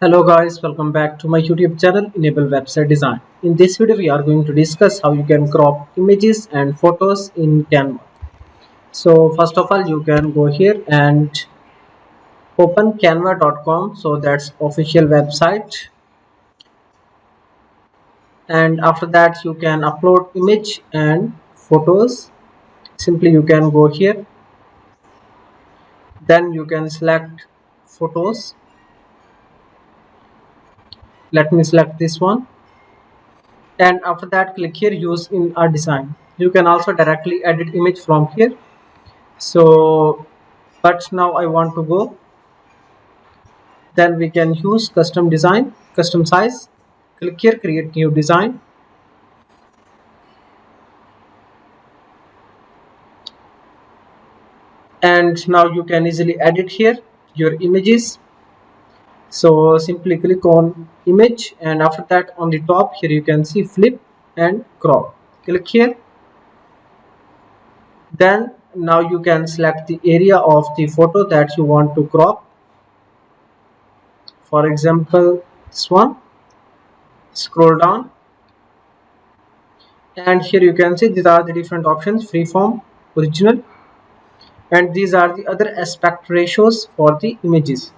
Hello guys, welcome back to my YouTube channel Enable Website Design. In this video we are going to discuss how you can crop images and photos in Canva. So first of all you can go here and open canva.com, so that's official website, and after that you can upload image and photos. Simply you can go here, then you can select photos. Let me select this one, and after that click here use in our design. You can also directly edit image from here, so but now I want to go, then we can use custom design, custom size. Click here, create new design, and now you can easily edit here your images. So simply click on image, and after that on the top here you can see flip and crop. Click here, then now you can select the area of the photo that you want to crop. For example, this one. Scroll down, and here you can see these are the different options: freeform, original, and these are the other aspect ratios for the images.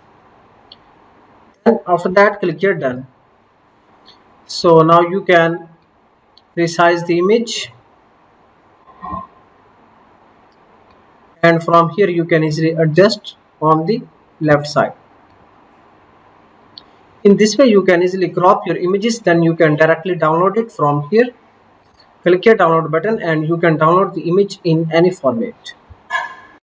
And after that click here done. So now you can resize the image, and from here you can easily adjust on the left side. In this way you can easily crop your images, then you can directly download it from here. Click here download button, and you can download the image in any format.